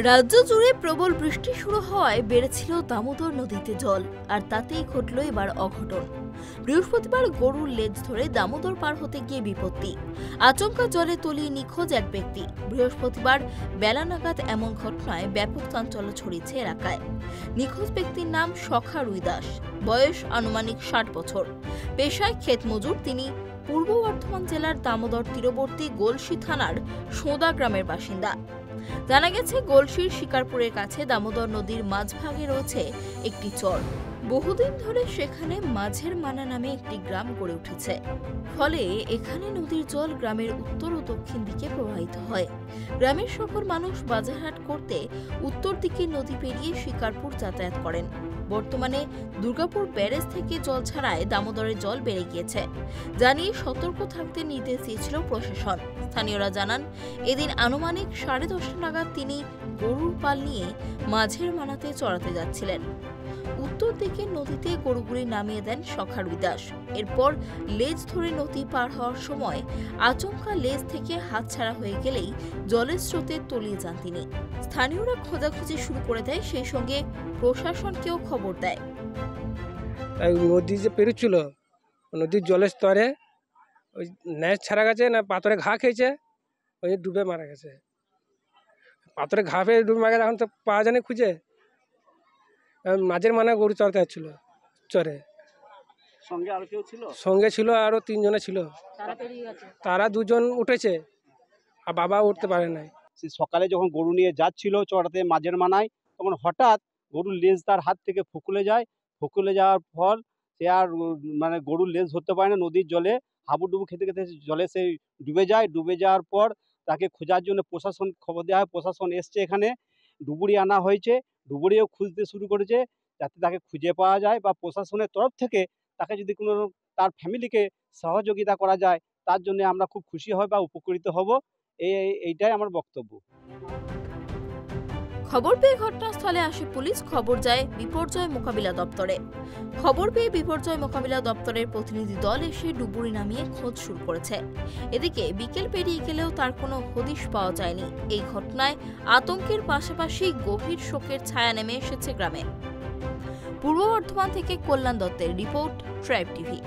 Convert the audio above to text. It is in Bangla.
রাজ্য জুড়ে প্রবল বৃষ্টি শুরু হওয়ায় বেড়েছিল দামোদর নদীতে জল, আর তাতেই ঘটল এবার অঘটন। বৃহস্পতিবার গরুর লেজ ধরে দামোদর পার হতে গিয়ে বিপত্তি, আচমকা জলে তলিয়ে নিখোঁজ এক ব্যক্তি। বৃহস্পতিবার বেলা নাগাদ এমন ঘটনায় ব্যাপক চাঞ্চল্য ছড়িয়েছে এলাকায়। নিখোঁজ ব্যক্তির নাম সখা রুই দাস, বয়স আনুমানিক 60 বছর, পেশায় ক্ষেত মজুর। তিনি পূর্ব বর্ধমান জেলার দামোদর তীরবর্তী গলসি থানার সোঁদা গ্রামের বাসিন্দা। জানা গেছে, গলসির শিকারপুরের কাছে দামোদর নদীর মাঝভাগে রয়েছে একটি চর। বহুদিন ধরে সেখানে মাঝের মানা নামে একটি গ্রাম গড়ে উঠেছে। ফলে এখানে নদীর জল গ্রামের উত্তর ও দক্ষিণ দিকে প্রবাহিত হয়। গ্রামের সকল মানুষ বাজারহাট করতে উত্তর দিকে নদী পেরিয়ে শিকারপুর যাতায়াত করেন। বর্তমানে দুর্গাপুর ব্যারেজ থেকে জল ছাড়ায় দামোদরের জল বেড়ে গিয়েছে, জানিয়ে সতর্ক থাকতে নির্দেশ দিয়েছিল প্রশাসন। স্থানীয়রা জানান, এদিন আনুমানিক 10:30 নাগাদ তিনি গরুর পাল নিয়ে মাঝের মানাতে চড়াতে যাচ্ছিলেন। উত্তর দিকে নদীতে গরুগুলি নামিয়ে দেন সখা রুই দাস। এরপর লেজ ধরে নদী পার হওয়ার সময় আচমকা লেজ থেকে হাতছাড়া হয়ে গেলেই জলের স্রোতে তলিয়ে যান তিনি। স্থানীয়রা খোঁজাখুঁজি শুরু করে দেয়, সেই সঙ্গে প্রশাসনকেও খবর দেয়। নদী যে পেরোচ্ছিল, নদীর জলের স্তরে ওই ন্যাচ ছাড়া গেছে না পাথরে ঘা খেয়েছে, ওই ডুবে মারা গেছে। পাথরে ঘা পেয়ে ডুবে মারা গেছে, এখন তো পাওয়া যায়নি খুঁজে। মাঝের মানে গরু চড়তে যাচ্ছিল চরে, সঙ্গে আর কেউ ছিল? সঙ্গে ছিল আরো 3 জনে ছিল। তারা 2 জন উঠেছে, আর বাবা উঠতে পারে নাই। সকালে যখন গরু নিয়ে যাচ্ছিল চড়াতে মাঝের মানায়, তখন হঠাৎ গরুর লেজ তার হাত থেকে ফুকুলে যায়। ফুকুলে যাওয়ার ফল সে আর মানে গরুর লেজ ধরতে পারে না। নদীর জলে হাবুডুবু খেতে খেতে জলে সে ডুবে যায়। ডুবে যাওয়ার পর তাকে খোঁজার জন্য প্রশাসন খবর দেওয়া হয়। প্রশাসন এসছে, এখানে ডুবুরি আনা হয়েছে। ডুবুরিও খুঁজতে শুরু করেছে যাতে তাকে খুঁজে পাওয়া যায়, বা প্রশাসনের তরফ থেকে তাকে যদি কোনো তার ফ্যামিলিকে সহযোগিতা করা যায়, তার জন্য আমরা খুব খুশি হব বা উপকৃত হব। এইটাই আমার বক্তব্য। খবর পেয়ে ঘটনাস্থলে আসে পুলিশ। খবর যায় বিপর্যয় মোকাবিলা দপ্তরে। খবর পেয়ে বিপর্যয় মোকাবিলা দপ্তরের প্রতিনিধি দল এসে ডুবুরি নামিয়ে খোঁজ শুরু করেছে। এদিকে বিকেল পেরিয়ে গেলেও তার কোনো হদিশ পাওয়া যায়নি। এই ঘটনায় আতঙ্কের পাশাপাশি গভীর শোকের ছায়া নেমে এসেছে গ্রামে। পূর্ব বর্ধমান থেকে কল্যাণ দত্তের রিপোর্ট, ট্রাইব টিভি।